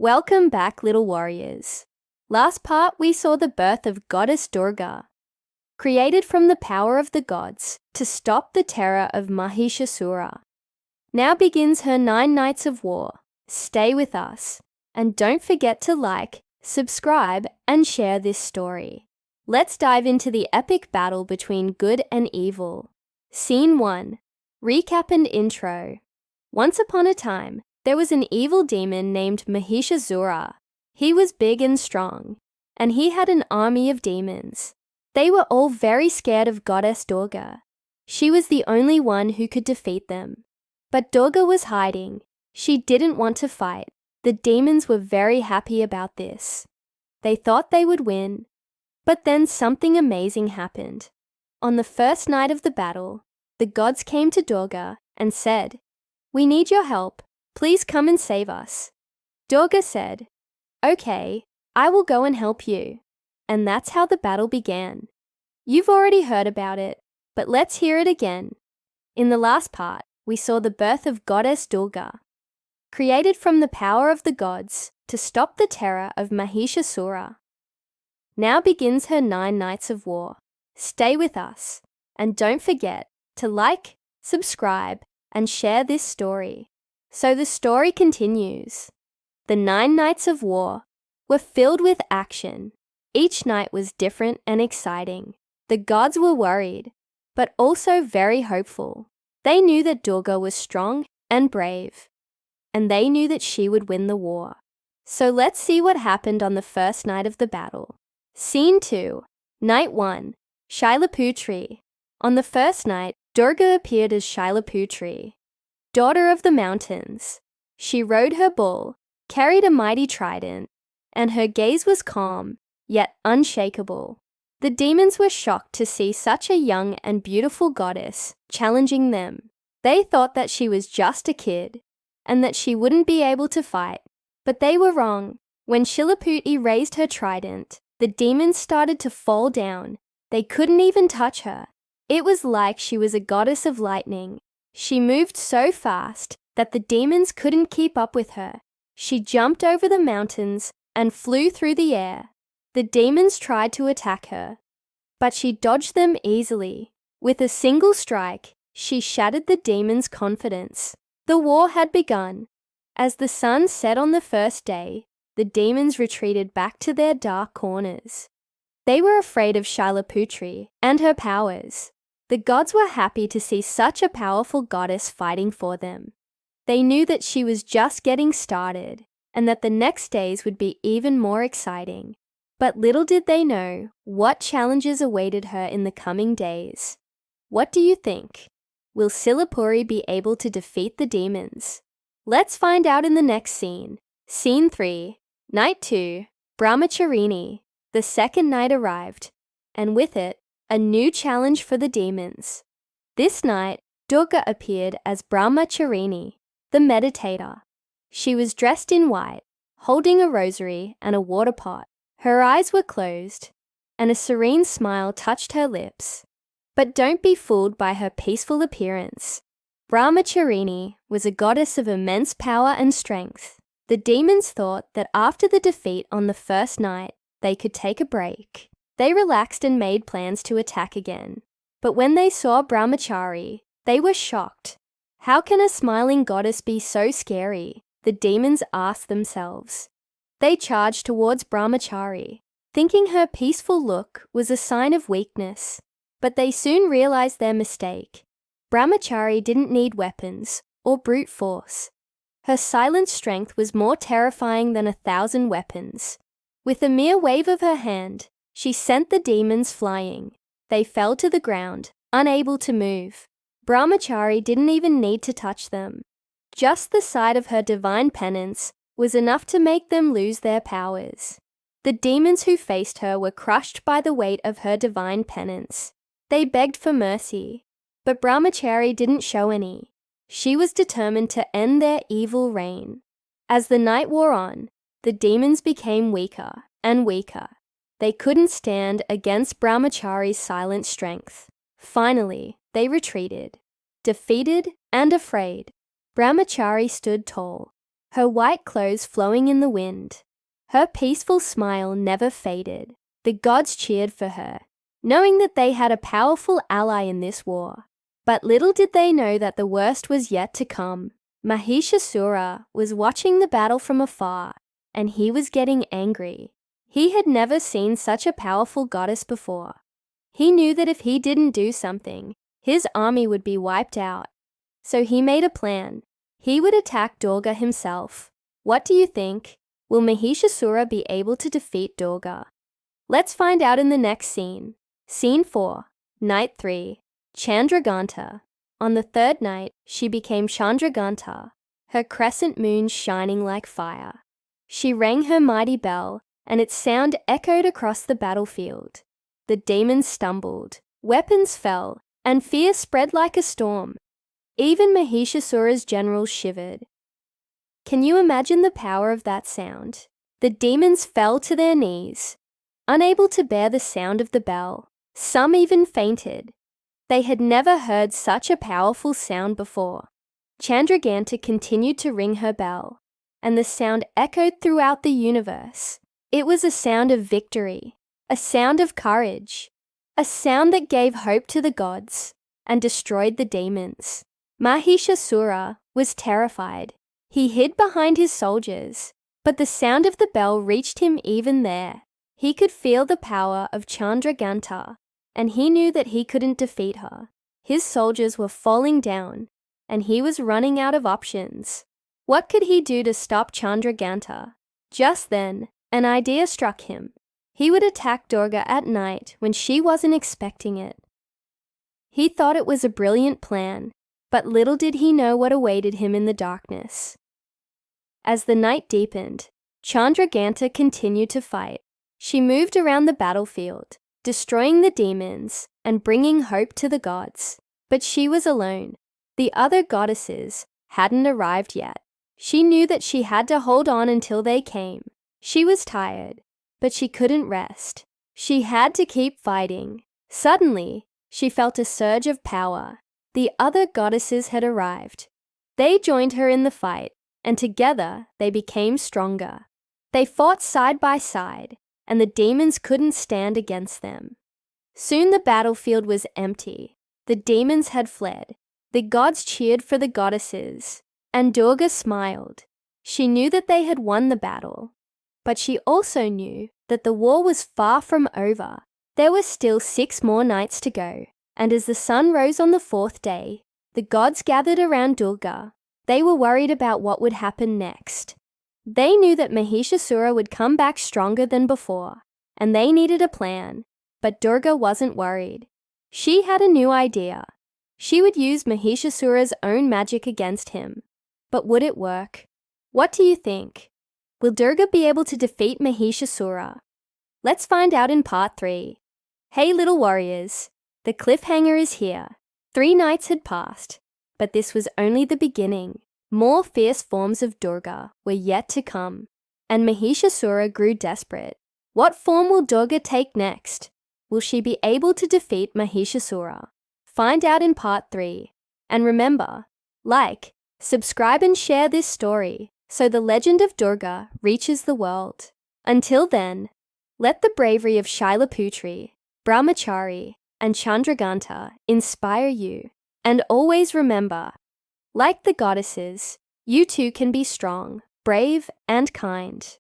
Welcome back, little warriors. Last part, we saw the birth of Goddess Durga, created from the power of the gods to stop the terror of Mahishasura. Now begins her 9 nights of war. Stay with us, and don't forget to like, subscribe, and share this story. Let's dive into the epic battle between good and evil. Scene 1. Recap and intro. Once upon a time, there was an evil demon named Mahishasura. He was big and strong, and he had an army of demons. They were all very scared of Goddess Durga. She was the only one who could defeat them. But Durga was hiding. She didn't want to fight. The demons were very happy about this. They thought they would win. But then something amazing happened. On the first night of the battle, the gods came to Durga and said, "We need your help. Please come and save us." Durga said, "Okay, I will go and help you." And that's how the battle began. You've already heard about it, but let's hear it again. In the last part, we saw the birth of Goddess Durga, created from the power of the gods to stop the terror of Mahishasura. Now begins her 9 nights of war. Stay with us, and don't forget to like, subscribe, and share this story. So the story continues. The 9 nights of war were filled with action. Each night was different and exciting. The gods were worried, but also very hopeful. They knew that Durga was strong and brave, and they knew that she would win the war. So let's see what happened on the first night of the battle. Scene 2. Night 1. Shailaputri. On the first night, Durga appeared as Shailaputri, daughter of the mountains. She rode her bull, carried a mighty trident, and her gaze was calm, yet unshakable. The demons were shocked to see such a young and beautiful goddess challenging them. They thought that she was just a kid, and that she wouldn't be able to fight. But they were wrong. When Shailaputri raised her trident, the demons started to fall down. They couldn't even touch her. It was like she was a goddess of lightning. She moved so fast that the demons couldn't keep up with her. She jumped over the mountains and flew through the air. The demons tried to attack her, but she dodged them easily. With a single strike, she shattered the demons' confidence. The war had begun. As the sun set on the first day, the demons retreated back to their dark corners. They were afraid of Shailaputri and her powers. The gods were happy to see such a powerful goddess fighting for them. They knew that she was just getting started, and that the next days would be even more exciting. But little did they know what challenges awaited her in the coming days. What do you think? Will Shailaputri be able to defeat the demons? Let's find out in the next scene. Scene 3. Night 2. Brahmacharini. The second night arrived, and with it, a new challenge for the demons. This night, Durga appeared as Brahmacharini, the meditator. She was dressed in white, holding a rosary and a water pot. Her eyes were closed, and a serene smile touched her lips. But don't be fooled by her peaceful appearance. Brahmacharini was a goddess of immense power and strength. The demons thought that after the defeat on the first night, they could take a break. They relaxed and made plans to attack again. But when they saw Brahmachari, they were shocked. How can a smiling goddess be so scary? The demons asked themselves. They charged towards Brahmachari, thinking her peaceful look was a sign of weakness. But they soon realized their mistake. Brahmachari didn't need weapons or brute force. Her silent strength was more terrifying than 1,000 weapons. With a mere wave of her hand, she sent the demons flying. They fell to the ground, unable to move. Brahmachari didn't even need to touch them. Just the sight of her divine penance was enough to make them lose their powers. The demons who faced her were crushed by the weight of her divine penance. They begged for mercy, but Brahmachari didn't show any. She was determined to end their evil reign. As the night wore on, the demons became weaker and weaker. They couldn't stand against Brahmachari's silent strength. Finally, they retreated. Defeated and afraid, Brahmachari stood tall. her white clothes flowing in the wind. Her peaceful smile never faded. The gods cheered for her, knowing that they had a powerful ally in this war. But little did they know that the worst was yet to come. Mahishasura was watching the battle from afar, and he was getting angry. He had never seen such a powerful goddess before. He knew that if he didn't do something, his army would be wiped out. So he made a plan. He would attack Durga himself. What do you think? Will Mahishasura be able to defeat Durga? Let's find out in the next scene. Scene 4, Night 3, Chandraghanta. On the third night, she became Chandraghanta, her crescent moon shining like fire. She rang her mighty bell, and its sound echoed across the battlefield. The demons stumbled, weapons fell, and fear spread like a storm. Even Mahishasura's generals shivered. Can you imagine the power of that sound? The demons fell to their knees, unable to bear the sound of the bell. Some even fainted. They had never heard such a powerful sound before. Chandraghanta continued to ring her bell, and the sound echoed throughout the universe. It was a sound of victory, a sound of courage, a sound that gave hope to the gods and destroyed the demons. Mahishasura was terrified. He hid behind his soldiers, but the sound of the bell reached him even there. He could feel the power of Chandraghanta, and he knew that he couldn't defeat her. His soldiers were falling down, and he was running out of options. What could he do to stop Chandraghanta? Just then, an idea struck him. He would attack Durga at night when she wasn't expecting it. He thought it was a brilliant plan, but little did he know what awaited him in the darkness. As the night deepened, Chandraghanta continued to fight. She moved around the battlefield, destroying the demons and bringing hope to the gods. But she was alone. The other goddesses hadn't arrived yet. She knew that she had to hold on until they came. She was tired, but she couldn't rest. She had to keep fighting. Suddenly, she felt a surge of power. The other goddesses had arrived. They joined her in the fight, and together they became stronger. They fought side by side, and the demons couldn't stand against them. Soon the battlefield was empty. The demons had fled. The gods cheered for the goddesses, and Durga smiled. She knew that they had won the battle, but she also knew that the war was far from over. There were still 6 more nights to go, and as the sun rose on the 4th day, the gods gathered around Durga. They were worried about what would happen next. They knew that Mahishasura would come back stronger than before, and they needed a plan. But Durga wasn't worried. She had a new idea. She would use Mahishasura's own magic against him. But would it work? What do you think? Will Durga be able to defeat Mahishasura? Let's find out in part 3. Hey little warriors, the cliffhanger is here. 3 nights had passed, but this was only the beginning. More fierce forms of Durga were yet to come, and Mahishasura grew desperate. What form will Durga take next? Will she be able to defeat Mahishasura? Find out in part 3. And remember, like, subscribe and share this story so the legend of Durga reaches the world. Until then, let the bravery of Shailaputri, Brahmacharini, and Chandraghanta inspire you. And always remember, like the goddesses, you too can be strong, brave, and kind.